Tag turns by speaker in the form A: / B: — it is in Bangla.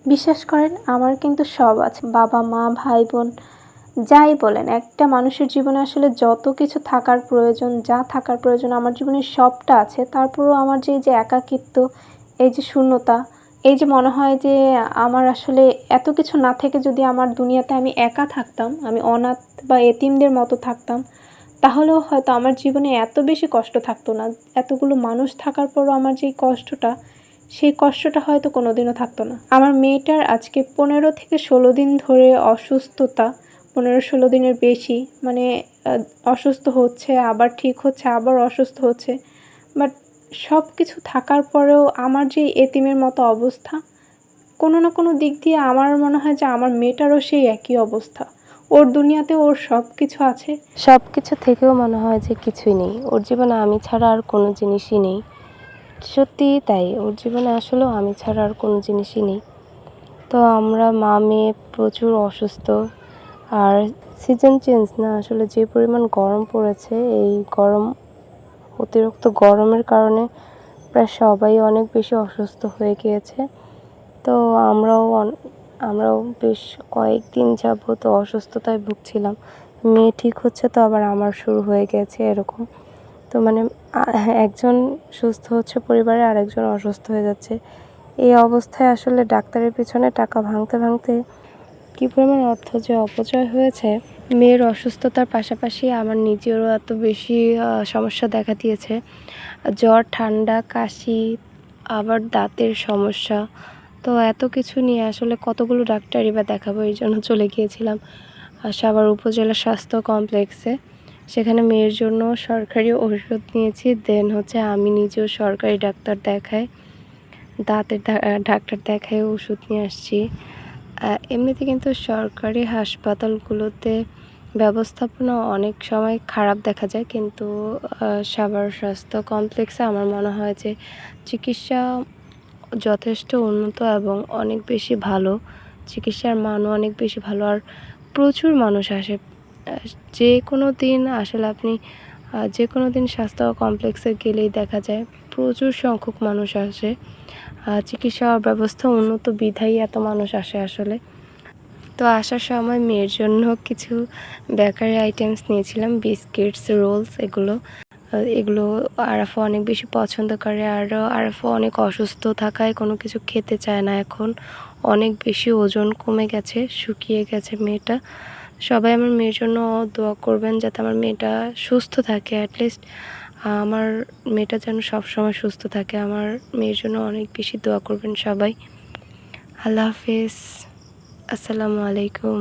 A: বিশ্বাস করেন আমার কিন্তু সব আছে। বাবা, মা, ভাই, বোন যাই বলেন একটা মানুষের জীবনে আসলে যত কিছু থাকার প্রয়োজন, যা থাকার প্রয়োজন আমার জীবনে সবটা আছে। তারপরেও আমার যে এই যে একাকিত্ব, এই যে শূন্যতা, এই যে মনে হয় যে আমার আসলে এত কিছু না থেকে যদি আমার দুনিয়াতে আমি একা থাকতাম, আমি অনাথ বা এতিমদের মতো থাকতাম, তাহলেও হয়তো আমার জীবনে এত বেশি কষ্ট থাকতো না। এতগুলো মানুষ থাকার পরও আমার যেই কষ্টটা, সেই কষ্টটা হয়তো কোনোদিনও থাকতো না। আমার মেয়েটার আজকে ১৫ থেকে ১৬ দিন ধরে অসুস্থতা, ১৫-১৬ দিনের বেশি মানে আ অসুস্থ হচ্ছে, আবার ঠিক হচ্ছে, আবার অসুস্থ হচ্ছে। বাট সবকিছু থাকার পরেও আমার যে এতিমের মতো অবস্থা, কোনো না কোনো দিক দিয়ে আমার মনে হয় যে আমার মেয়েটারও সেই একই অবস্থা। ওর দুনিয়াতে ওর সবকিছু আছে।
B: সবকিছু থেকেও মনে হয় যে কিছুই নেই। ওর জীবনে আমি ছাড়া আর কোনো জিনিসই নেই। সত্যিই তাই। ওর জীবনে আসলেও আমি ছাড়া আর কোনো জিনিসই নেই। তো আমরা মা-মেয়ে প্রচুর অসুস্থ। আর সিজন চেঞ্জ না আসলে যে পরিমাণ গরম পড়েছে, এই অতিরিক্ত গরমের কারণে প্রায় সবাই অনেক বেশি অসুস্থ হয়ে গিয়েছে। তো আমরাও বেশ কয়েকদিন যাবত অসুস্থতায় ভুগছিলাম। মেয়ে ঠিক হচ্ছে তো আবার আমার শুরু হয়ে গেছে এরকম। তো মানে একজন সুস্থ হচ্ছে পরিবারে আরেকজন অসুস্থ হয়ে যাচ্ছে। এই অবস্থায় আসলে ডাক্তারের পেছনে টাকা ভাঙতে কী পরিমাণ অর্থ যে অপচয় হয়েছে। মেয়ের অসুস্থতার পাশাপাশি আমার নিজেরও এত বেশি সমস্যা দেখা দিয়েছে। জ্বর, ঠান্ডা, কাশি, আবার দাঁতের সমস্যা। তো এত কিছু নিয়ে আসলে কতগুলো ডাক্তারই বা দেখাবো, এই জন্য চলে গিয়েছিলাম সাভার উপজেলা স্বাস্থ্য কমপ্লেক্সে। সেখানে মেয়ের জন্য সরকারি ওষুধ নিয়েছি, দেন হচ্ছে আমি নিজেও সরকারি ডাক্তার দেখাই, দাঁতের ডাক্তার দেখাই ওষুধ নিয়ে আসছি। এমনিতে কিন্তু সরকারি হাসপাতালগুলোতে ব্যবস্থাপনা অনেক সময় খারাপ দেখা যায়, কিন্তু সাভার স্বাস্থ্য কমপ্লেক্সে আমার মনে হয় যে চিকিৎসা যথেষ্ট উন্নত এবং অনেক বেশি ভালো। চিকিৎসার মানও অনেক বেশি ভালো। আর প্রচুর মানুষ আসে। যেকোনো দিন আসলে আপনি যেকোনো দিন স্বাস্থ্য কমপ্লেক্সে গেলেই দেখা যায় প্রচুর সংখ্যক মানুষ আসে। চিকিৎসা ব্যবস্থা উন্নত বিধায় এত মানুষ আসে আসলে। তো আসার সময় মেয়ের জন্য কিছু বেকারি আইটেমস নিয়েছিলাম, বিস্কিটস, রোলস এগুলো আরাফা অনেক বেশি পছন্দ করে। আর আরাফা অনেক অসুস্থ থাকায় কোনো কিছু খেতে চায় না এখন। অনেক বেশি ওজন কমে গেছে, শুকিয়ে গেছে মেয়েটা। সবাই আমার মেয়ের জন্য দোয়া করবেন যাতে আমার মেয়েটা সুস্থ থাকে। অ্যাটলিস্ট আমার মেয়েটা যেন সবসময় সুস্থ থাকে। আমার মেয়ের জন্য অনেক বেশি দোয়া করবেন সবাই। আল্লাহ হাফেজ। আসসালামু আলাইকুম।